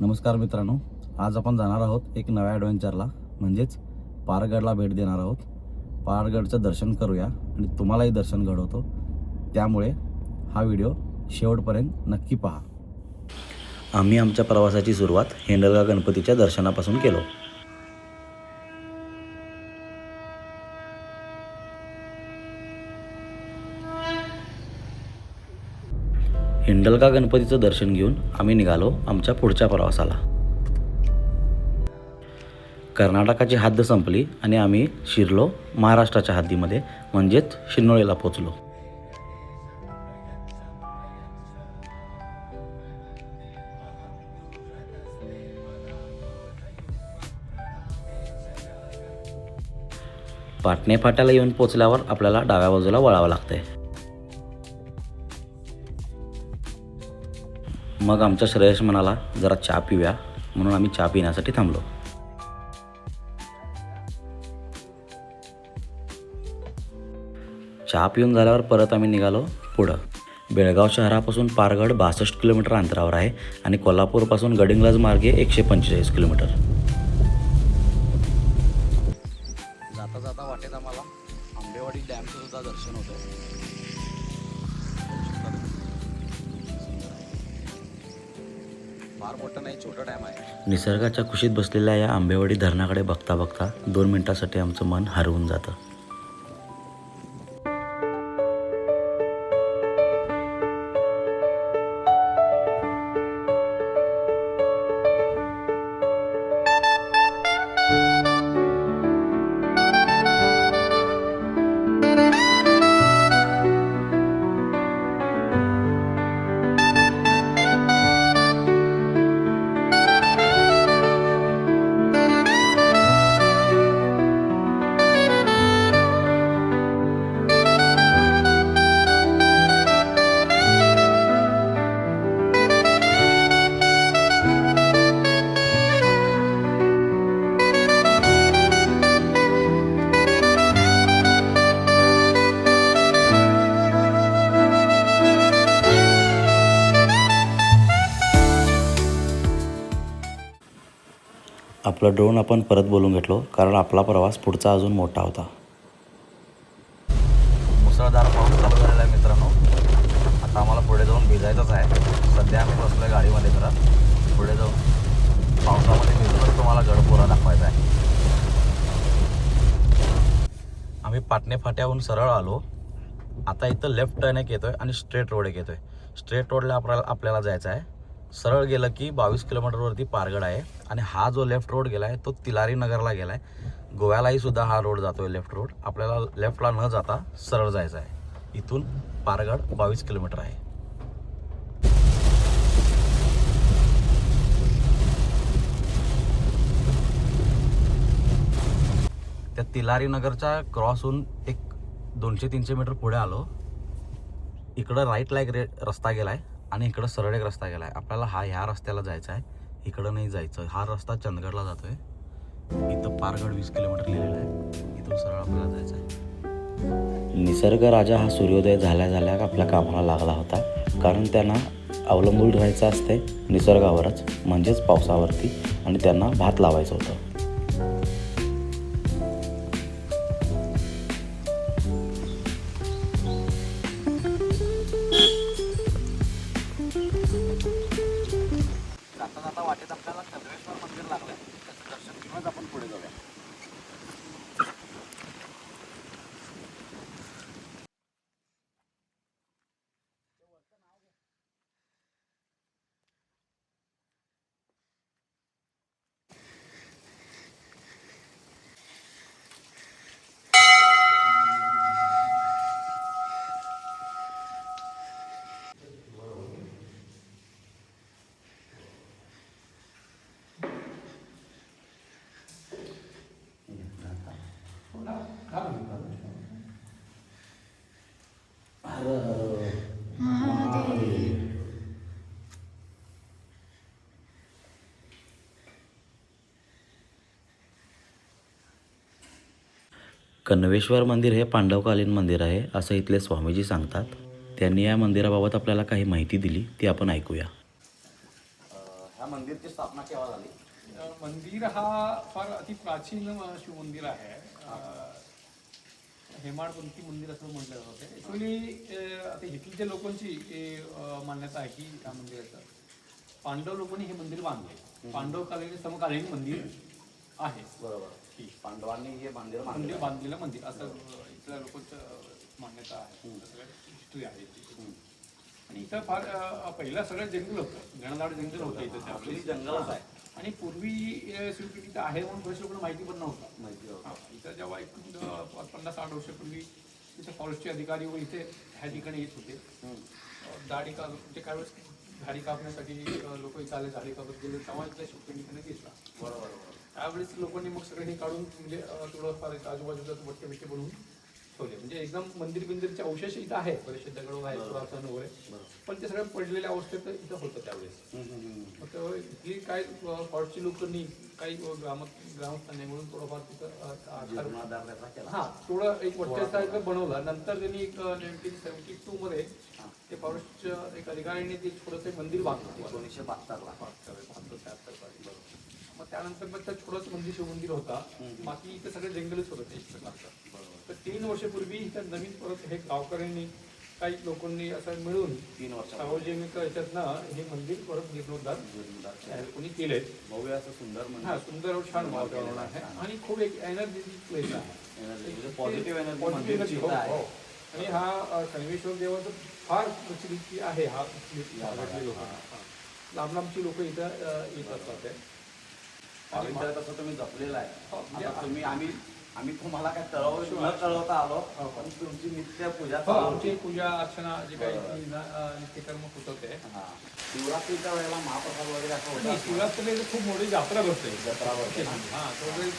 नमस्कार मित्रांनो, आज आपण जाणार आहोत एक नव्या ॲडव्हेंचरला म्हणजेच पारगडला भेट देणार आहोत. पारगडचं दर्शन करूया आणि तुम्हालाही दर्शन घडवतो. त्यामुळे हा व्हिडिओ शेवटपर्यंत नक्की पहा. आम्ही आमच्या प्रवासाची सुरुवात हेंडलगा गणपतीच्या दर्शनापासून केलो. हिंडलगा गणपतीचं दर्शन घेऊन आम्ही निघालो आमच्या पुढच्या प्रवासाला. कर्नाटकाची हद्द संपली आणि आम्ही शिरलो महाराष्ट्राच्या हद्दीमध्ये म्हणजेच शिनोळेला पोचलो. पाटणे फाट्याला येऊन पोचल्यावर आपल्याला डाव्या बाजूला वळावं लागतंय. मग आमच्या श्रेयश म्हणाला जरा चहा पिऊया, म्हणून आम्ही चहा पिण्यासाठी थांबलो. चहा पिऊन झाल्यावर परत आम्ही निघालो पुढं. बेळगाव शहरापासून पारगड 62 किलोमीटर अंतरावर आहे आणि कोल्हापूरपासून गडिंग्लज मार्गे 145 किलोमीटर. जाता जाता वाटेत आम्हाला आंबेवाडी डॅमचं सुद्धा दर्शन होतं. फार मोठं नाही, छोटं डॅम आहे. निसर्गाच्या कुशीत बसलेल्या या आंबेवाडी धरणाकडे बघता बघता 2 मिनिटासाठी आमचं मन हरवून जातं. आपला ड्रोन आपण परत बोलून घेतलो कारण आपला प्रवास पुढचा अजून मोठा होता. मुसळधार पाऊस चालू झालेला आहे मित्रांनो. आता आम्हाला पुढे जाऊन भिजायचंच आहे. सध्या आम्ही बसलो आहे गाडीमध्ये. जरा पुढे जाऊन पावसामध्ये भिजूनच तुम्हाला गडपुरा दाखवायचा आहे. आम्ही पाटणे फाट्याहून सरळ आलो. आता इथं लेफ्ट टर्न एक येतोय आणि स्ट्रेट रोड एक येतोय. स्ट्रेट रोडला आपल्याला जायचं आहे. सरळ गेलं की 22 किलोमीटरवरती पारगड आहे आणि हा जो लेफ्ट रोड गेला आहे तो तिलारी नगरला गेला आहे. गोव्यालाही सुद्धा हा रोड जातोय लेफ्ट रोड. आपल्याला लेफ्टला न जाता सरळ जायचं आहे. इथून पारगड 22 किलोमीटर आहे. त्या तिलारी नगरच्या क्रॉस होऊन एक 200-300 मीटर पुढे आलो. इकडं राईटला एक रस्ता गेला आहे आणि इकडं सरळ एक रस्ता गेला आहे. आपल्याला ह्या रस्त्याला जायचं आहे, इकडं नाही जायचं. हा रस्ता चंदगडला जातोय. इथं पारगड 20 किलोमीटर लिहिलेलं आहे. इथून सरळ आपल्याला जायचं आहे. निसर्ग राजा हा सूर्योदय झाल्या झाल्या आपल्या कामाला लागला होता कारण त्यांना अवलंबून राहायचं असते निसर्गावरच म्हणजेच पावसावरती आणि त्यांना भात लावायचं होतं. जाता जाता वाटेत आपल्याला कन्वेश्वर मंदिर लागलं. त्याचं दर्शन घेऊनच आपण पुढे जाऊया. कन्वेश्वर मंदिर हे पांडवकालीन मंदिर आहे असं इथले स्वामीजी सांगतात. त्यांनी या मंदिराबाबत आपल्याला काही माहिती दिली ती आपण ऐकूया. या मंदिरची स्थापना केव्हा झाली? मंदिर हा फार अति प्राचीन शिवमंदिर आहे. हेमाडपंथी मंदिर असं म्हटलं जातं. ॲक्च्युली आता इथल्या लोकांची मान्यता आहे की या मंदिराचं पांडव लोकांनी हे मंदिर बांधले. पांडवकालीन समकालीन मंदिर आहे. बरोबर. पांडवांनी हे मंदिर बांधलेलं मंदिर असं इथल्या लोकांचं मान्यता आहे. हिस्ट्री आहे इथे. आणि इथं फार पहिला सगळं जंगल होतं, घनदाट जंगल होतं इथं. आपली जंगलच आहे. आणि पूर्वी शिवपेठ इथं आहे म्हणून बरेच लोकांना माहिती पण नव्हतं. इथं जेव्हा एक 50-60 वर्षापूर्वी इथे फॉरेस्टचे अधिकारी व इथे ह्या ठिकाणी येत होते. झाडी का म्हणजे काय वेळेस झाडी कापण्यासाठी लोक इथे आले, झाडी कापत गेले, तेव्हा इथल्या शिवपेठीकडे घेतला. बरोबर. त्यावेळेस लोकांनी मग सगळे हे काढून म्हणजे थोडंफार आजूबाजूला बट्टे बिट्टे बनवून ठेवले. म्हणजे एकदम मंदिरचे अवशेष इथं आहेत, बरेचसे दगड आहेत, पुरातन वगैरे, पण ते सगळं पडलेल्या अवस्थेत इथं होतं त्यावेळेस. मग इथली काय फॉरेस्टची लोकांनी काही ग्रामस्थांनी म्हणून थोडंफार तिथं थोडं एक वट्ट्यासारखं बनवलं. नंतर त्यांनी एक 1972 मध्ये ते फॉरेस्टच्या एक अधिकाऱ्यांनी ते थोडंसं मंदिर बांधलं 1972 मग त्यानंतर मग त्या छोटंसं मंदिर शिवमंदिर होता. बाकी इथं सगळं जंगलच होतं एक प्रकारचं. तर 3 वर्षापूर्वी इथं नवीन परत हे गावकऱ्यांनी काही लोकांनी असं मिळून 3 वर्ष सार्वजनिक याच्यातनं हे मंदिर परत जीर्णोद्धार कोणी केलंय. भव्य असं सुंदर सुंदर छान वातावरण आहे आणि खूप एक एनर्जेटिक प्लेस आहे. Positive energy. आणि हा संगमेश्वर देवाचं फार प्रचलित आहे. हा लोक लांब लांबची लोक इथं येत असतात. आणि तसं तुम्ही जपलेलं आहे. तुम्ही आम्ही तुम्हाला काय न कळवता आलो, पण तुमची नित्य पूजा, आमची पूजा अर्चना जे काही नित्यकर्म होतं ते. शिवरात्रीच्या वेळेला महाप्रसाद वगैरे असं होतं. शिवरात्रीला खूप मोठी जत्रा भरते. जत्रा भरते.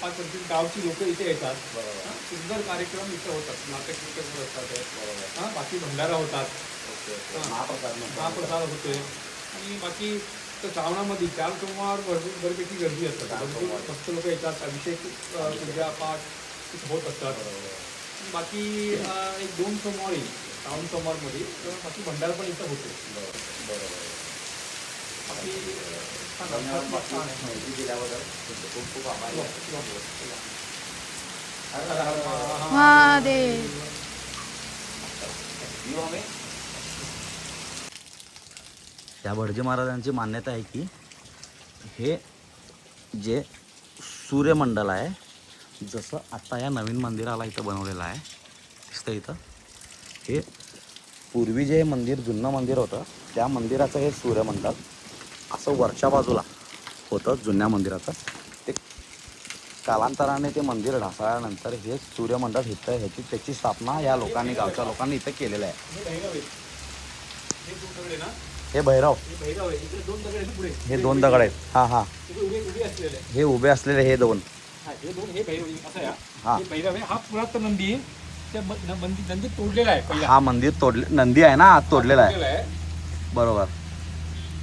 5-25 गावची लोक इथे येतात. बरोबर. सुंदर कार्यक्रम इथे होतात. नाटक असतात. बरोबर. बाकी भंडारा होतात. महाप्रसाद होते. आणि बाकी तर श्रावणामध्ये 4 सोमवार बऱ्यापैकी गर्दी असतात. फक्त लोक येतात. अभिषेक पूजा पाठ होत असतात. बाकी 1-2 सोमवारी श्रावण सोमवारमध्ये बाकी भंडारा पण इथं होते. बरोबर. बाकी माहिती दिल्याबद्दल खूप खूप आभार. या भटजी महाराजांची मान्यता आहे की हे जे सूर्यमंडल आहे, जसं आता या नवीन मंदिराला इथं बनवलेलं आहे दिसतं इथं, हे पूर्वी जे मंदिर जुनं मंदिर होतं त्या मंदिराचं हे सूर्यमंडल असं वरच्या बाजूला होतं जुन्या मंदिराचं. ते कालांतराने ते मंदिर ढासळल्यानंतर हे सूर्यमंडल इथं त्याची स्थापना या लोकांनी, गावच्या लोकांनी इथं केलेलं आहे. हे भैरव, हे 2 दगड आहेत. हा हा, हे उभे असलेले हे 2. हा पुरातन नंदी नंदी तोडलेला आहे. हा मंदिर तोडले, नंदी आहे ना तोडलेला आहे. बरोबर,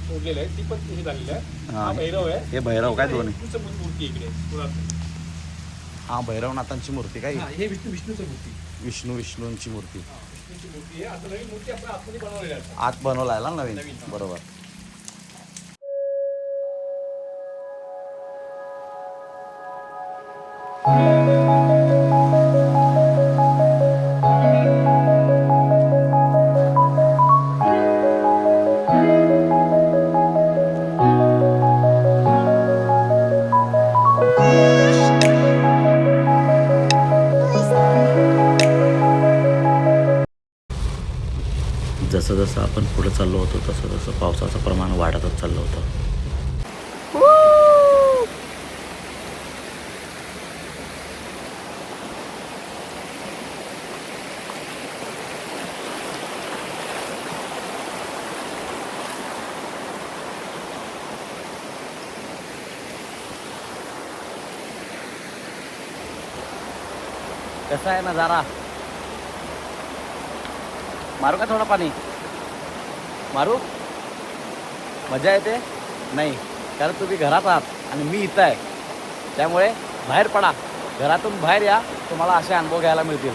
तोडलेला आहे. ती पण हे झालेलं आहे. हा भैरव आहे. हे भैरव काय दोन्ही मूर्ती इकडे पुरातन. हा भैरवनाथांची मूर्ती काय? हे विष्णूची मूर्ती. विष्णूंची मूर्ती. विष्णूची मूर्ती आहे. आता नवीन मूर्ती आपण आतमध्ये बनवलेली आहे. आत बनवलायला नवीन. बरोबर. जसं जसं आपण पुढे चाललो होतो तसं तसं पावसाचं प्रमाण वाढतच चाललं होतं. कसा आहे नजारा? मारू का थोडं पाणी? मारू? मजा येते? नाही, कारण तुम्ही घरात आहात आणि मी इथं आहे. त्यामुळे बाहेर पडा, घरातून बाहेर या, तुम्हाला असे अनुभव घ्यायला मिळतील.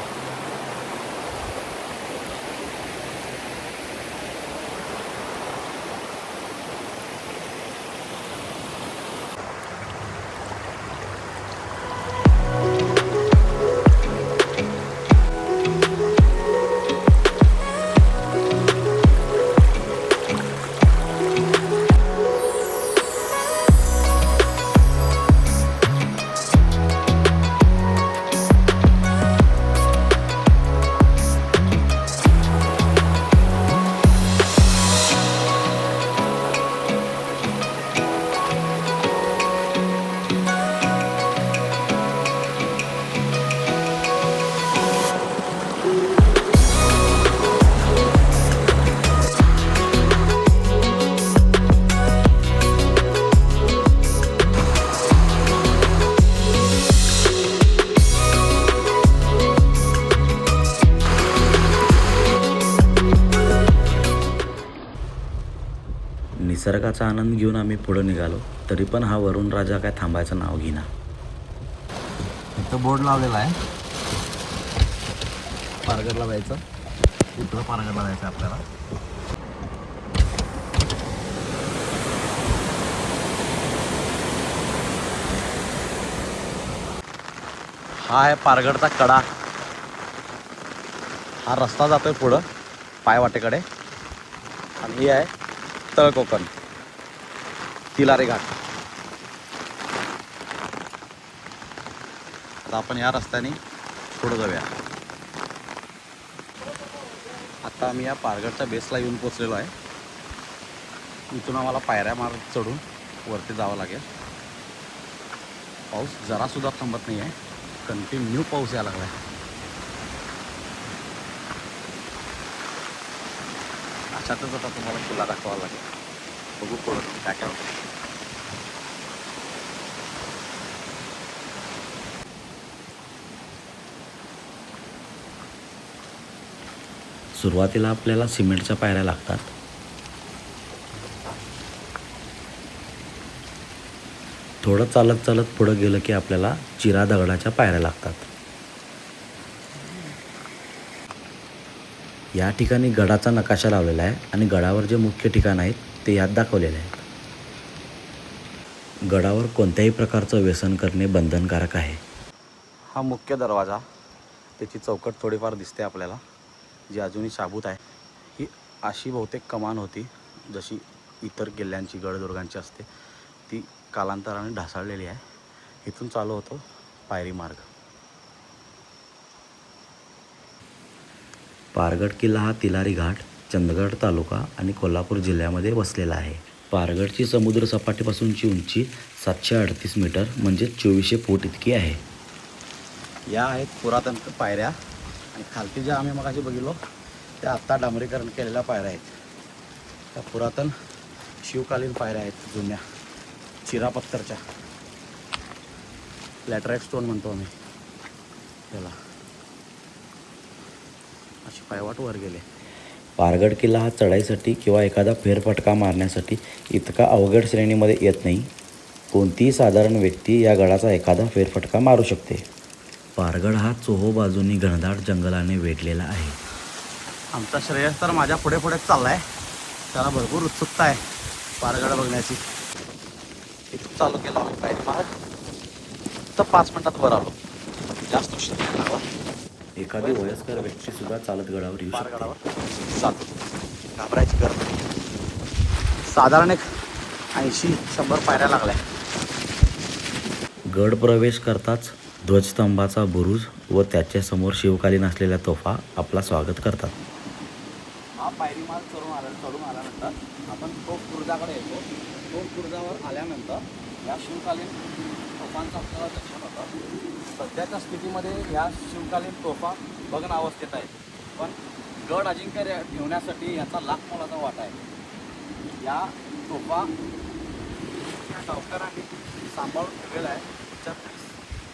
निसर्गाचा आनंद घेऊन आम्ही पुढं निघालो, तरी पण हा वरुण राजा काय थांबायचं नाव घेईना. इथं बोर्ड लावलेला आहे, पारगडला जायचं. इकडं पारगडला जायचं आपल्याला. हा आहे पारगडचा कडा. हा रस्ता जातोय पुढं पायवाटेकडे आणि ही आहे तळ कोकण, तिलारी घाट. आता आपण या रस्त्याने पुढं जाऊया. आता आम्ही या पारगडच्या बेसला येऊन पोचलेलो आहे. इथून आम्हाला पायऱ्या मार्ग चढून वरती जावं लागेल. पाऊस जरासुद्धा थांबत नाही आहे, कंटिन्यू पाऊस यायला लागला आहे. अशातच आता तुम्हाला किल्ला दाखवावा लागेल. बघू पुढं काय काय होतं. सुरुवातीला आपल्याला सिमेंटच्या पायऱ्या लागतात. थोडं चालत चालत पुढं गेलं की आपल्याला चिरा दगडाच्या पायऱ्या लागतात. या ठिकाणी गडाचा नकाशा लावलेला आहे आणि गडावर जे मुख्य ठिकाण आहेत ते यात दाखवलेले आहेत. गडावर कोणत्याही प्रकारचं व्यसन करणे बंधनकारक आहे. हा मुख्य दरवाजा, त्याची चौकट थोडीफार दिसते आपल्याला, जी अजूनही शाबूत आहे. ही अशी बहुतेक कमान होती जशी इतर किल्ल्यांची गडदुर्गांची असते, ती कालांतराने ढासळलेली आहे. इथून चालू होतो पायरी मार्ग. पारगड किल्ला हा तिलारी घाट, चंदगड तालुका आणि कोल्हापूर जिल्ह्यामध्ये वसलेला आहे. पारगडची समुद्र सपाटीपासूनची उंची 738 मीटर म्हणजे 2400 फूट इतकी आहे. या आहेत पुरातन पायऱ्या आणि खालती ज्या आम्ही मगाशी बघितलो त्या आत्ता डांबरीकरण केलेल्या पायऱ्या आहेत. त्या पुरातन शिवकालीन पायऱ्या आहेत, जुन्या चिरापत्थरच्या. लॅटराईट स्टोन म्हणतो आम्ही त्याला. अशी पायवाट वर गेले. पारगड किल्ला हा चढाईसाठी किंवा एखादा फेरफटका मारण्यासाठी इतका अवघड श्रेणीमध्ये येत नाही. कोणतीही साधारण व्यक्ती या गडाचा एखादा फेरफटका मारू शकते. पारगड हा चोहो बाजूनी घनदाट जंगलाने वेढलेला आहे. आमचा श्रेयस तर माझ्या पुढे पुढे चालला आहे. त्याला भरपूर उत्सुकता आहे पारगड बघण्याची. इथून चालू केला आम्ही पायरी मार्ग. तर 5 मिनिटात वर आलो. जास्त उशीर नाही लागला. एखादी वयस्कर व्यक्ती सुद्धा चालत गडावर येऊ शकते. चालतो, घाबरायची गरज नाही. साधारण एक 80-100 पायऱ्या लागल्या. गड प्रवेश करताच ध्वजस्तंभाचा बुरुज व त्याच्या समोर शिवकालीन असलेल्या तोफा आपला स्वागत करतात. हा पायरी मार्ग चढून आल्यानंतर आपण तोफ बुरुजाकडे येतो. तोफ बुरुजावर आल्यानंतर या शिवकालीन तोफांचं आपल्याला दर्शन होतं. सध्याच्या स्थितीमध्ये या शिवकालीन तोफा भग्न अवस्थेत आहेत, पण गड अजिंक्य ठेवण्यासाठी याचा लाख मोलाचा वाटा आहे. या तोफा सावकारांनी सांभाळून ठेवलेला आहे.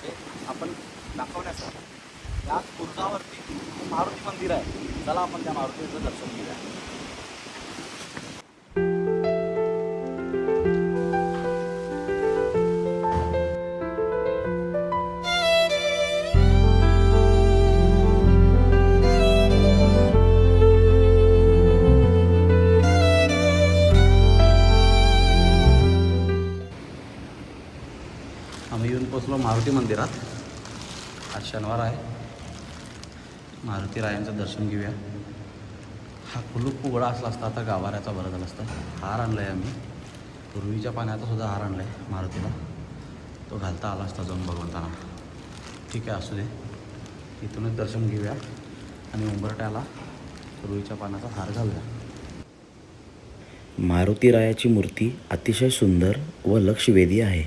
हे आपण दाखवण्यासाठी याच बुरुजावरती मारुती मंदिर आहे. चला आपण त्या मारुतीचं दर्शन घेऊया. आम्ही येऊन पोचलो मारुती मंदिरात. आज शनिवार आहे. मारुती रायांचं दर्शन घेऊया. हा कुलूप उघडा असला असता आता गाभाऱ्याचा बरं झाला असता. हार आणला आहे आम्ही, पूर्वीच्या पाण्याचा सुद्धा हार आणला आहे मारुतीला. तो घालता आला असता जाऊन भगवंताना. ठीक आहे, असू दे. इथूनच दर्शन घेऊया आणि उंबरट्याला पूर्वीच्या पाण्याचा हार घालूया. मारुती रायाची मूर्ती अतिशय सुंदर व लक्षवेधी आहे.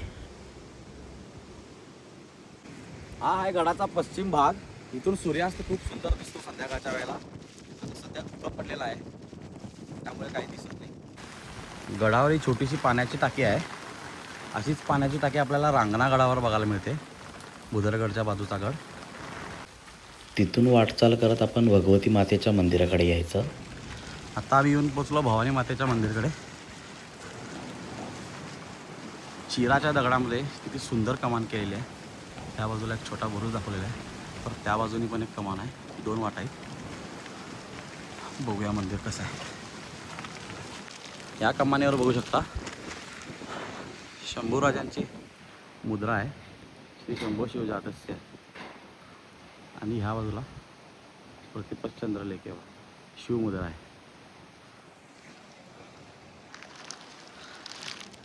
हा आहे गडाचा पश्चिम भाग. इथून सूर्यास्त खूप सुंदर दिसतो संध्याकाळच्या वेळेला. आता सध्या धुकं पडलेला आहे त्यामुळे काही दिसत नाही. गडावर ही छोटीशी पाण्याची टाकी आहे. अशीच पाण्याची टाकी आपल्याला रांगणा गडावर बघायला मिळते, बुदरगडच्या बाजूचा गड. तिथून वाटचाल करत आपण भगवती मातेच्या मंदिराकडे यायचं. आता आम्ही येऊन पोचलो भवानी मातेच्या मंदिराकडे. चिराच्या दगडामध्ये किती सुंदर कमान केलेली आहे. त्या बाजूला एक छोटा बुरुज दाखवलेला आहे, तर त्या बाजूनी पण एक कमान आहे. 2 वाटा आहेत. बघूया मंदिर कसं आहे. या कमानीवर बघू शकता शंभूराजांची मुद्रा आहे, श्री शंभू शिवजातस्य. आणि ह्या बाजूला प्रतिपतचंद्रलेखेवर शिवमुद्रा आहे.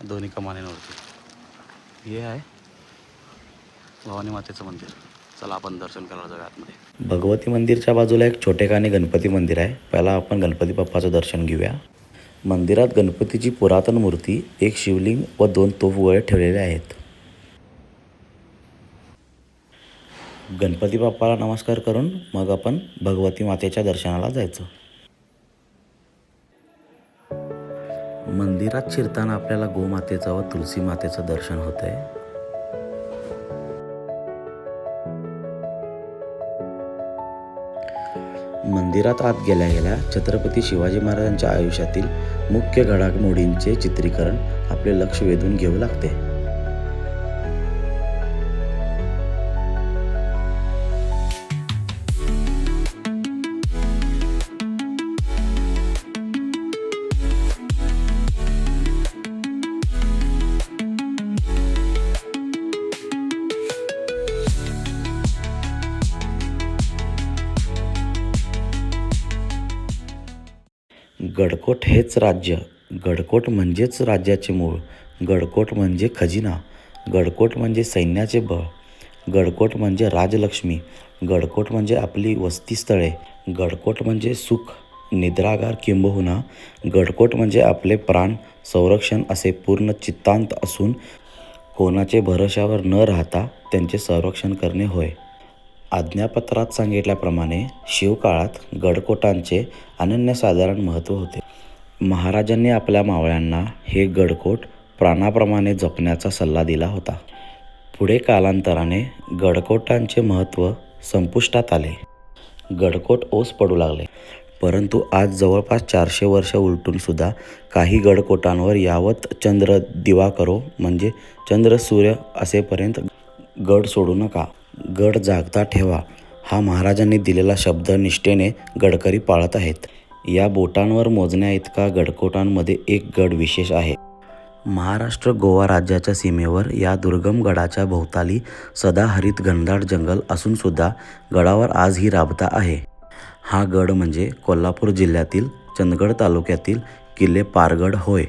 दोन्ही कमानींवरती हे आहे भवानी मातेचं मंदिर. चला आपण दर्शन करायला जाऊया आतमध्ये. भगवती मंदिरच्या बाजूला एक छोटेखानी गणपती मंदिर आहे. पहिला आपण गणपती बाप्पाचं दर्शन घेऊया. मंदिरात गणपतीची पुरातन मूर्ती, एक शिवलिंग व 2 तोफगोळे ठेवलेले आहेत. गणपती बाप्पाला नमस्कार करून मग आपण भगवती मातेच्या दर्शनाला जायचं. मंदिरात शिरताना आपल्याला गोमातेचं व तुलसी मातेचं दर्शन होतंय. मंदिरात आत गेल्या गेल्या छत्रपती शिवाजी महाराजांच्या आयुष्यातील मुख्य घडामोडींचे चित्रीकरण आपले लक्ष वेधून घेऊ लागते. गडकोट हेच राज्य, गडकोट म्हणजेच राज्याचे मूळ, गडकोट म्हणजे खजिना, गडकोट म्हणजे सैन्याचे बळ, गडकोट म्हणजे राजलक्ष्मी, गडकोट म्हणजे आपली वस्तीस्थळे, गडकोट म्हणजे सुख निद्रागार किंबहुना गडकोट म्हणजे आपले प्राण संरक्षण असे पूर्ण चित्तांत असून कोणाचे भरोशावर न राहता त्यांचे संरक्षण करणे होय. आज्ञापत्रात सांगितल्याप्रमाणे शिवकाळात गडकोटांचे अनन्यसाधारण महत्त्व होते. महाराजांनी आपल्या मावळ्यांना हे गडकोट प्राणाप्रमाणे जपण्याचा सल्ला दिला होता. पुढे कालांतराने गडकोटांचे महत्त्व संपुष्टात आले. गडकोट ओस पडू लागले. परंतु आज जवळपास 400 वर्ष उलटून सुद्धा काही गडकोटांवर यावत चंद्र दिवा करो म्हणजे चंद्र सूर्य असेपर्यंत गड सोडू नका, गड जागता ठेवा हा महाराजांनी दिलेला शब्द निष्ठेने गडकरी पाळत आहेत. या बोटांवर मोजण्या इतका गडकोटांमध्ये एक गड विशेष आहे. महाराष्ट्र गोवा राज्याच्या सीमेवर या दुर्गम गडाच्या भोवताली सदाहरित घनदाट जंगल असून सुद्धा गडावर आजही राबता आहे. हा गड म्हणजे कोल्हापूर जिल्ह्यातील चंदगड तालुक्यातील किल्ले पारगड होय.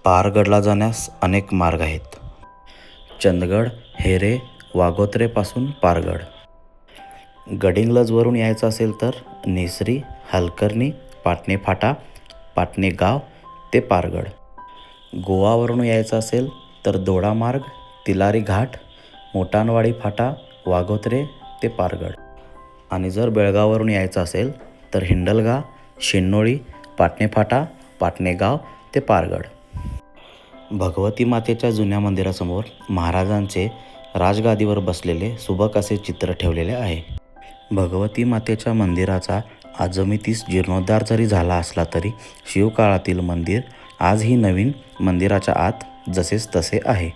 पारगडला जाण्यास अनेक मार्ग आहेत. चंदगड, हेरे, वाघोत्रेपासून पारगड. गडिंग्लजवरून यायचं असेल तर नेसरी, हलकर्णी, पाटणे फाटा, पाटणे गाव ते पारगड. गोवावरून यायचं असेल तर दोडा मार्ग, तिलारी घाट, मोटाणवाडी फाटा, वाघोत्रे ते पारगड. आणि जर बेळगाववरून यायचं असेल तर हिंडलगा, शिन्नोळी, पाटणे फाटा, पाटणे गाव ते पारगड. भगवती मातेच्या जुन्या मंदिरासमोर महाराजांचे राजगादीवर बसलेले सुबक असे चित्र ठेवलेले आहे. भगवती मातेच्या मंदिराचा आजमितीस जीर्णोद्धार जरी झाला असला तरी शिवकाळातील मंदिर आजही नवीन मंदिराच्या आत जसेच तसे आहे.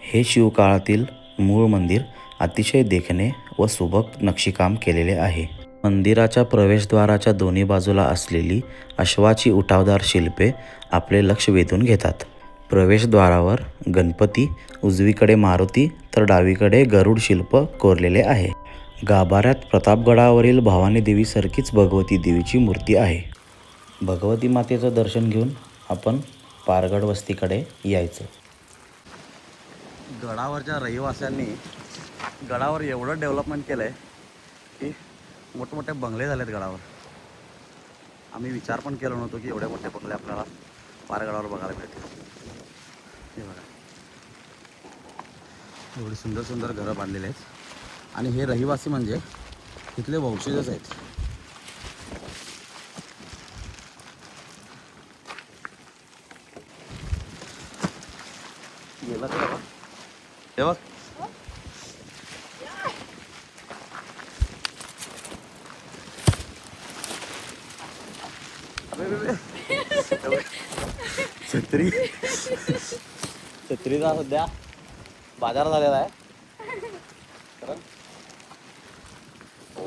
हे शिवकाळातील मूळ मंदिर अतिशय देखणे व सुबक नक्षीकाम केलेले आहे. मंदिराच्या प्रवेशद्वाराच्या दोन्ही बाजूला असलेली अश्वाची उठावदार शिल्पे आपले लक्ष वेधून घेतात. प्रवेशद्वारावर गणपती, उजवीकडे मारुती तर डावीकडे गरुड शिल्प कोरलेले आहे. गाभाऱ्यात प्रतापगडावरील भवानी देवीसारखीच भगवती देवीची मूर्ती आहे. भगवती मातेचं दर्शन घेऊन आपण पारगड वस्तीकडे यायचं. गडावरच्या रहिवाशांनी गडावर एवढं डेव्हलपमेंट केलं आहे की मोठमोठे बंगले झालेत गडावर. आम्ही विचार पण केला नव्हतो की एवढे मोठे बंगले आपल्याला पारगडावर बघायला मिळतील. हे बघा, एवढी सुंदर सुंदर घरं बांधलेली आहेत आणि हे रहिवासी म्हणजे इथले वंशजच आहेत. गेला तर हे बघ, छत्री कुत्रीचा सध्या बाजार झालेला आहे. कारण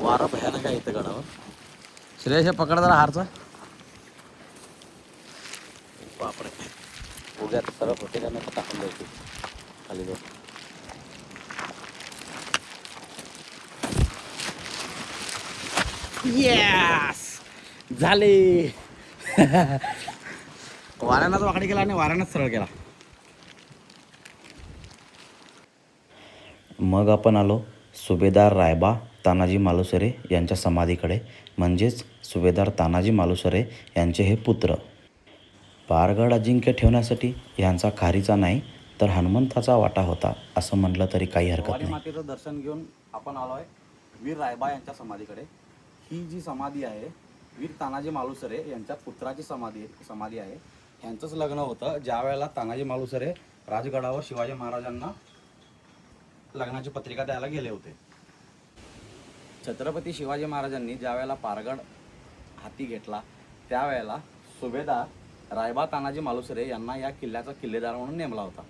वारं भयानक आहे इथं गडावर. श्रेयश पकड जरा हारचा. बापरे, उद्यात सरळ होते का नाही टाकून द्यायची खाली जाऊन. येस झाले. वाऱ्यानाच वाकडे केला आणि वाऱ्यानंच सरळ केला. मग आपण आलो सुभेदार रायबा तानाजी मालुसरे यांच्या समाधीकडे, म्हणजेच सुभेदार तानाजी मालुसरे यांचे हे पुत्र. पारगड अजिंक्य ठेवण्यासाठी यांचा खारीचा नाही तर हनुमंताचा वाटा होता असं म्हटलं तरी काही हरकत नाही. मातेचं दर्शन घेऊन आपण आलो आहे वीर रायबा यांच्या समाधीकडे. ही जी समाधी आहे वीर तानाजी मालुसरे यांच्या पुत्राची समाधी आहे. यांचंच लग्न होतं ज्या वेळेला तानाजी मालुसरे राजगडावर शिवाजी महाराजांना लग्नाची पत्रिका द्यायला गेले होते. छत्रपती शिवाजी महाराजांनी ज्या वेळेला पारगड हाती घेतला त्यावेळेला सुभेदार रायबा तानाजी मालुसरे यांना या किल्ल्याचा किल्लेदार म्हणून नेमला होता.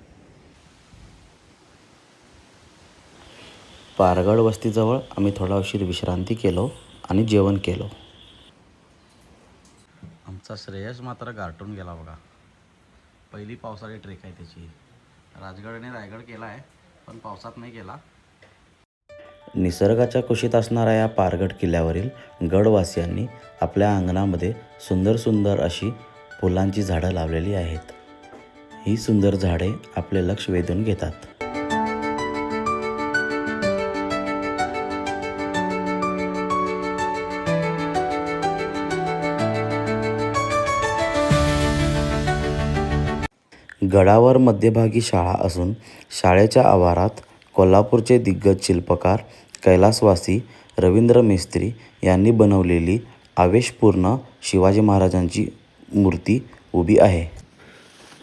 पारगड वस्तीजवळ आम्ही थोडा उशीर विश्रांती केलो आणि जेवण केलो. आमचा श्रेयस मात्र गारटून गेला बघा. पहिली पावसाळी ट्रेक आहे त्याची. राजगड आणि रायगड केला आहे पण पावसात नाही केला. निसर्गाच्या कुशीत असणाऱ्या या पारगड किल्ल्यावरील गडवासियांनी आपल्या अंगणामध्ये सुंदर सुंदर अशी फुलांची झाडं लावलेली आहेत. ही सुंदर झाडे आपले लक्ष वेधून घेतात. गडावर मध्यभागी शाळा असून शाळेच्या आवारात कोल्हापूरचे दिग्गज शिल्पकार कैलासवासी रवींद्र मेस्त्री यांनी बनवलेली आवेशपूर्ण शिवाजी महाराजांची मूर्ती उभी आहे.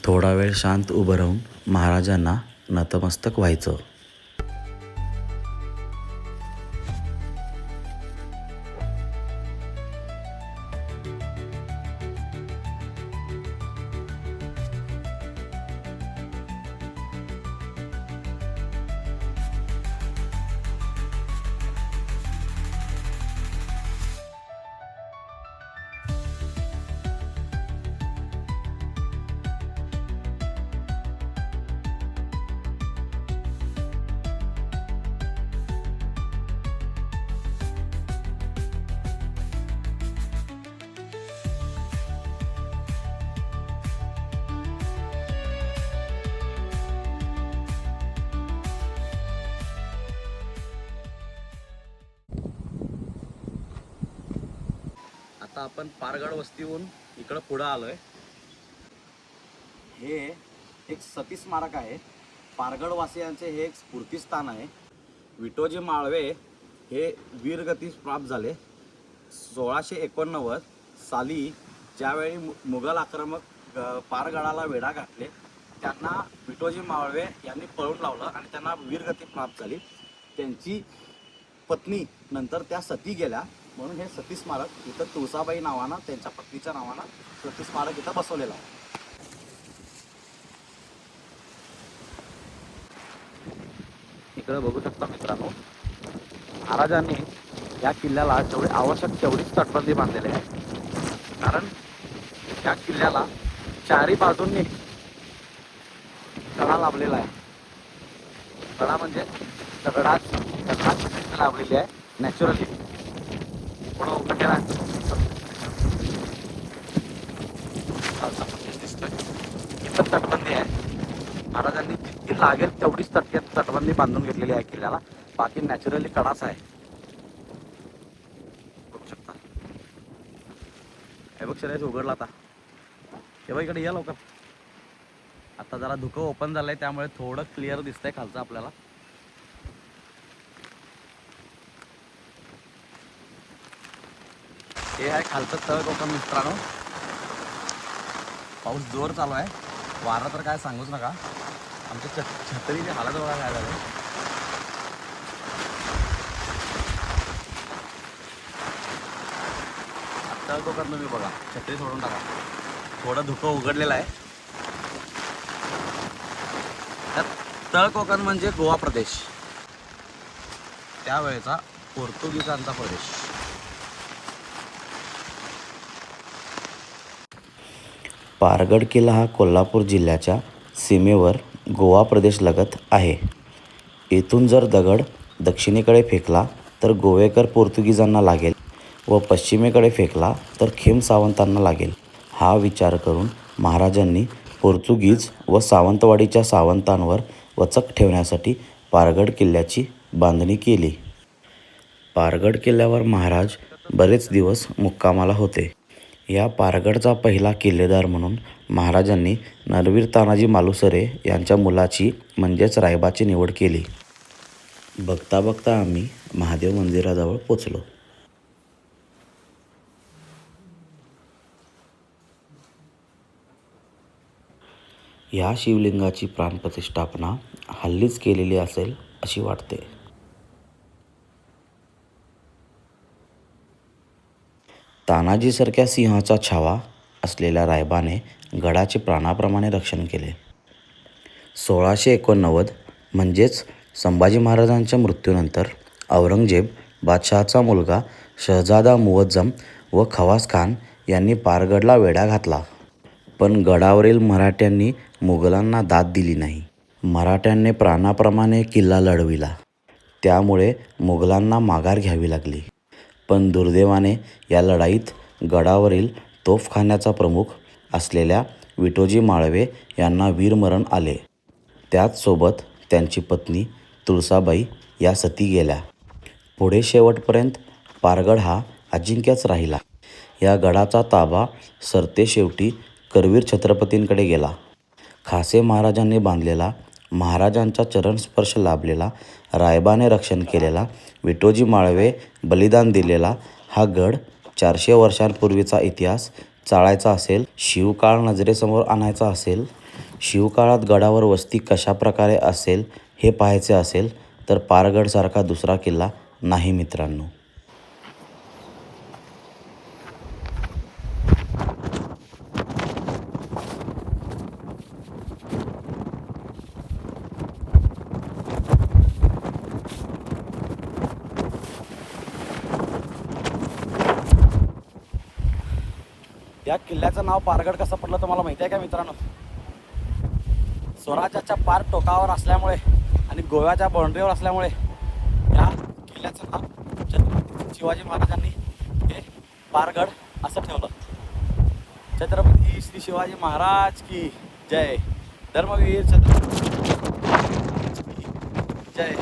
थोडा वेळ शांत उभं राहून महाराजांना नतमस्तक व्हायचं. आता आपण पारगड वस्तीहून इकडं पुढं आलोय. हे एक सती स्मारक आहे. पारगडवासियांचे हे एक स्फूर्तिस्थान आहे. विठोजी माळवे हे वीरगतीस प्राप्त झाले. 1689 साली ज्यावेळी मुघल आक्रमक पारगडाला वेढा घातले त्यांना विठोजी माळवे यांनी पळून लावलं आणि त्यांना वीरगती प्राप्त झाली. त्यांची पत्नी नंतर त्या सती गेल्या म्हणून हे सती स्मारक इथं तुळसाबाई नावानं त्यांच्या पत्नीच्या नावानं सती स्मारक इथं बसवलेलं आहे. इकडे बघू शकता मित्रांनो, महाराजांनी या किल्ल्याला जेवढे आवश्यक तेवढीच तटबंदी बांधलेली आहे. कारण या किल्ल्याला चारी बाजूंनी कडा लाभलेला आहे. कडा म्हणजे दगडात लाभलेली आहे नॅचरली. इथं तटबंदी आहे. महाराजांनी जितकी लागेल तेवढीच तटबंदी बांधून घेतलेली आहे किल्ल्याला. बाकी नॅचरली कडाच आहे. बघू शकता. हे बघ श्रेयस उघडला आता. हे बघ इकडे या लवकर. आता जरा धुकं ओपन झालंय त्यामुळे थोडं क्लिअर दिसतंय खालचं आपल्याला. हे आहे खालचं तळ कोकण मित्रांनो. पाऊस जोर चालू आहे. वारा तर काय सांगूच नका. आमच्या छत्रीची हालत बघा काय झालं. तळ कोकण तुम्ही बघा. छत्री सोडून टाका. थोडं धुकं उघडलेलं आहे. तळ कोकण म्हणजे गोवा प्रदेश, त्यावेळेचा पोर्तुगीजांचा प्रदेश. पारगड किल्ला हा कोल्हापूर जिल्ह्याच्या सीमेवर गोवा प्रदेश लगत आहे. येथून जर दगड दक्षिणेकडे फेकला तर गोवेकर पोर्तुगीजांना लागेल व पश्चिमेकडे फेकला तर खेम सावंतांना लागेल. हा विचार करून महाराजांनी पोर्तुगीज व सावंतवाडीच्या सावंतांवर वचक ठेवण्यासाठी पारगड किल्ल्याची बांधणी केली. पारगड किल्ल्यावर महाराज बरेच दिवस मुक्कामाला होते. या पारगडचा पहिला किल्लेदार म्हणून महाराजांनी नरवीर तानाजी मालुसरे यांच्या मुलाची म्हणजेच रायबाची निवड केली. बघता बघता आम्ही महादेव मंदिराजवळ पोचलो. या शिवलिंगाची प्राणप्रतिष्ठापना हल्लीच केलेली असेल अशी वाटते. तानाजीसारख्या सिंहाचा छावा असलेल्या रायबाने गडाचे प्राणाप्रमाणे रक्षण केले. 1689 म्हणजेच संभाजी महाराजांच्या मृत्यूनंतर औरंगजेब बादशहाचा मुलगा शहजादा मुअज्जम व खवास खान यांनी पारगडला वेढा घातला. पण गडावरील मराठ्यांनी मुघलांना दाद दिली नाही. मराठ्यांनी प्राणाप्रमाणे किल्ला लढविला. त्यामुळे मुघलांना माघार घ्यावी लागली. पण दुर्दैवाने या लढाईत गडावरील तोफखान्याचा प्रमुख असलेल्या विठोजी माळवे यांना वीरमरण आले. त्याचसोबत त्यांची पत्नी तुळसाबाई या सती गेल्या. पुढे शेवटपर्यंत पारगड हा अजिंक्यच राहिला. या गडाचा ताबा सरतेशेवटी करवीर छत्रपतींकडे गेला. खासे महाराजांनी बांधलेला, महाराजांचा चरणस्पर्श लाभलेला, रायबाने रक्षण केलेला, विठोजी माळवे बलिदान दिलेला हा गड 400 वर्षांपूर्वीचा इतिहास चाळायचा असेल, शिवकाळ नजरेसमोर आणायचा असेल, शिवकाळात गडावर वस्ती कशा प्रकारे असेल हे पाहायचे असेल तर पारगडसारखा दुसरा किल्ला नाही मित्रांनो. या किल्ल्याचं नाव पारगड कसं पडलं तुम्हाला माहिती आहे का मित्रांनो? स्वराज्याच्या पार टोकावर असल्यामुळे आणि गोव्याच्या बाउंड्रीवर असल्यामुळे या किल्ल्याचं नाव छत्रपती शिवाजी महाराजांनी हे पारगड असं ठेवलं. छत्रपती श्री शिवाजी महाराज की जय. धर्मवीर छत्रपती की जय.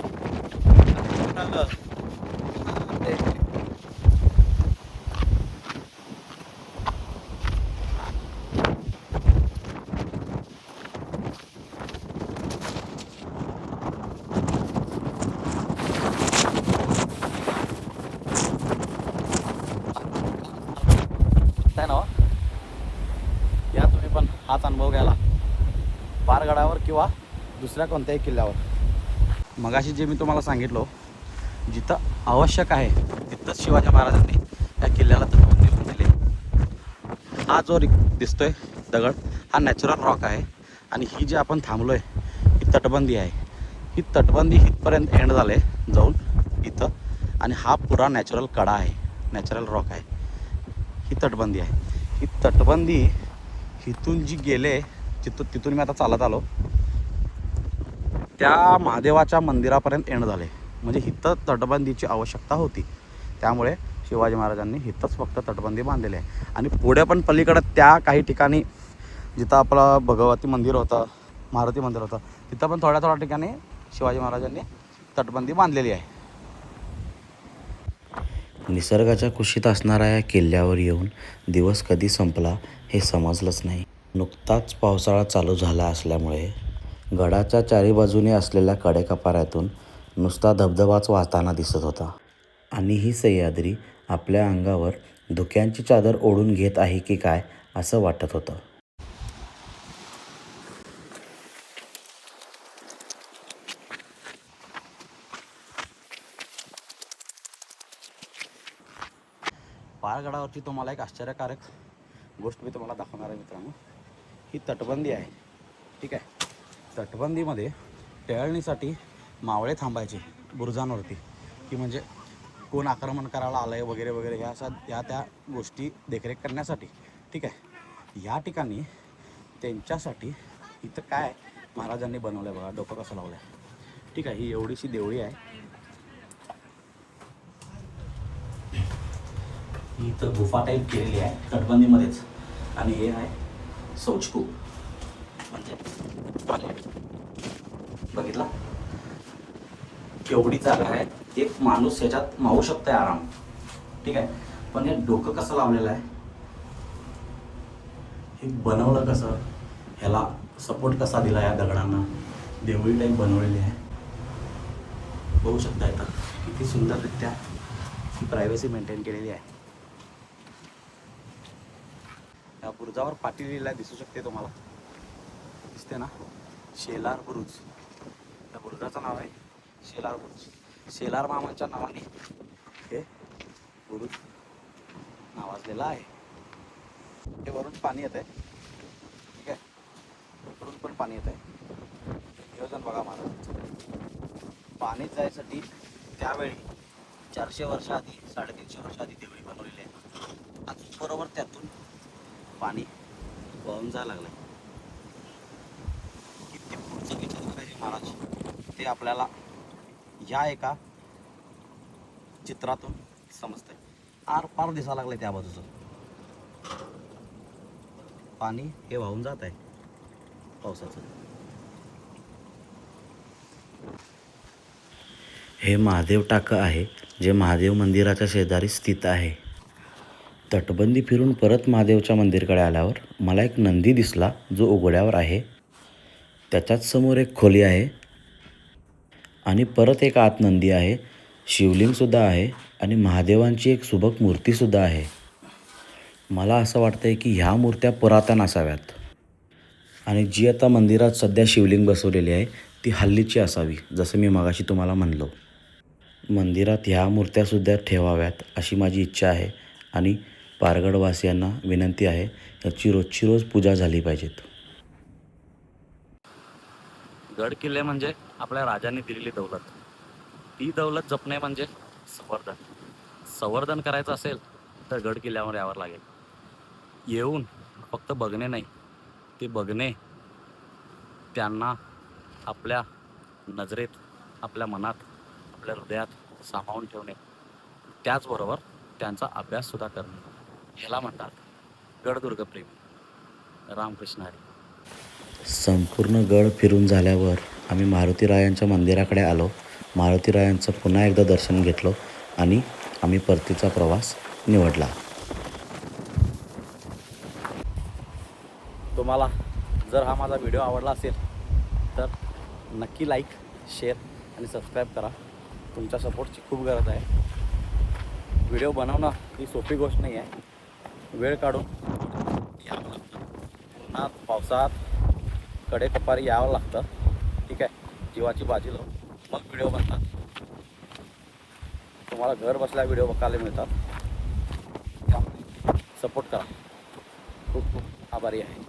या तुम्ही पण हाच अनुभव घ्यायला पारगडावर किंवा दुसऱ्या कोणत्याही किल्ल्यावर. मगाशी जे मी तुम्हाला सांगितलं, जिथं आवश्यक आहे तिथंच शिवाजी महाराजांनी या किल्ल्याला तटबंदी बांधलेली. हा जो दिसतोय दगड हा नॅचरल रॉक आहे आणि ही जी आपण थांबलोय ही तटबंदी आहे. ही तटबंदी इथपर्यंत एंड झाले जाऊन इथं, आणि हा पुरा नॅचरल कडा आहे, नॅचरल रॉक आहे. ही तटबंदी आहे. ही तटबंदी इथून जी गेले तिथून मी आता चालत आलो त्या महादेवाच्या मंदिरापर्यंत एंड झाले. म्हणजे इथं तटबंदीची आवश्यकता होती. त्यामुळे शिवाजी महाराजांनी इथंच फक्त तटबंदी बांधलेली आहे. आणि पुढे पण पलीकडे त्या काही ठिकाणी जिथं आपलं भगवती मंदिर होतं, मारुती मंदिर होतं, तिथं पण थोड्या ठिकाणी शिवाजी महाराजांनी तटबंदी बांधलेली आहे. निसर्गाच्या कुशीत असणाऱ्या या किल्ल्यावर येऊन दिवस कधी संपला हे समजलंच नाही. नुकताच पावसाळा चालू झाला असल्यामुळे गडाच्या चारी बाजूने असलेल्या कडेकपाऱ्यातून नुसता धबधबाच वाहताना दिसत होता. आणि ही सह्याद्री आपल्या अंगावर धुक्यांची चादर ओढून घेत आहे की काय असं वाटत होतं. पारगडावरची तुम्हाला एक आश्चर्यकारक गोष्ट मी तुम्हाला दाखवणार आहे मित्रांनो. ही तटबंदी आहे, ठीक आहे. तटबंदीमध्ये टेहळणीसाठी मावळे थांबायचे बुरुजांवरती, की म्हणजे कोण आक्रमण करायला आलं आहे वगैरे वगैरे ह्या त्या गोष्टी देखरेख करण्यासाठी. ठीक आहे. या ठिकाणी त्यांच्यासाठी इथं काय महाराजांनी बनवलं आहे बघा, डोकं कसं लावलं आहे. ठीक आहे. ही एवढीशी देवळी आहे. ही इथं गुफा टाईप केलेली आहे तटबंदीमध्येच. आणि हे आहे शौचकूप, म्हणजे बघितला केवढी जागा आहे. एक माणूस ह्याच्यात मावू शकतोय आराम. ठीक आहे. पण हे डोकं कसं लावलेलं आहे, हे बनवलं कसं, ह्याला सपोर्ट कसा दिला या दगडांना, देवळी टाईप बनवलेली आहे. बघू शकता इथं किती सुंदररित्या ही प्रायव्हसी मेंटेन केलेली आहे. या बुरुजावर पाटी लिहिला दिसू शकते तुम्हाला, दिसते ना, शेलार बुरुज. त्या बुरुजाचं नाव आहे शेलार बुरुज. शेलार मामांच्या नावाने हे बुरुज नावाजलेला आहे. हे वरून पाणी येत आहे. ठीक आहे. वरून पण पाणी येत आहे. नियोजन बघा महाराजांचं. पाणी जायसाठी त्यावेळी 400 वर्ष आधी, 350 वर्ष आधी देवळी बनवलेली आहे. अजून बरोबर त्यातून पाणी वाहून जायला लागलं. किती पुढचं विचार करायचे महाराज, ते आपल्याला ह्या एका चित्रातून समजतंय. आर पार दिसायला लागलंय त्या बाजूचं पाणी हे वाहून जात आहे पावसाचं. हे महादेव टाकं आहे, जे महादेव मंदिराच्या शेजारी स्थित आहे. तटबंदी फिरून परत महादेवच्या मंदिरकडे आल्यावर मला एक नंदी दिसला, जो उघड्यावर आहे. त्याच्याच समोर एक खोली आहे आणि परत एक आत नंदी आहे, शिवलिंगसुद्धा आहे आणि महादेवांची एक सुबक मूर्तीसुद्धा आहे. मला असं वाटतंय की ह्या मूर्त्या पुरातन असाव्यात आणि जी आता मंदिरात सध्या शिवलिंग बसवलेली आहे ती हल्लीची असावी, जसं मी मगाशी तुम्हाला म्हणलो. मंदिरात ह्या मूर्त्यासुद्धा ठेवाव्यात अशी माझी इच्छा आहे आणि पारगडवासियांना विनंती आहे, याची रोजची रोज पूजा झाली पाहिजेत. गड किल्ले म्हणजे आपल्या राजांनी दिलेली दौलत. ती दौलत जपणे म्हणजे संवर्धन. संवर्धन करायचं असेल तर गड किल्ल्यावर यावं लागेल. येऊन फक्त बघणे नाही, ते बघणे, त्यांना आपल्या नजरेत, आपल्या मनात, आपल्या हृदयात सामावून ठेवणे, त्याचबरोबर त्यांचा अभ्याससुद्धा करणे, ह्याला म्हणतात गडदुर्गप्रेमी. रामकृष्ण हरी. संपूर्ण गड फिरून झाल्यावर आम्ही मारुतीरायांच्या मंदिराकडे आलो. मारुतीरायांचं पुन्हा एकदा दर्शन घेतलं आणि आम्ही परतीचा प्रवास निवडला. तुम्हाला जर हा माझा व्हिडिओ आवडला असेल तर नक्की लाईक, शेअर आणि सबस्क्राईब करा. तुमच्या सपोर्टची खूप गरज आहे. व्हिडिओ बनवणं ही सोपी गोष्ट नाही आहे. वेळ काढून यावं लागतं. पुन्हा पावसात कडेकपारी यावं लागतं. ठीक आहे. जीवाची बाजी लावून मग व्हिडिओ बनतात. तुम्हाला घर बसल्या व्हिडिओ बघायला मिळतात. त्यामुळे सपोर्ट करा. खूप खूप आभारी आहे.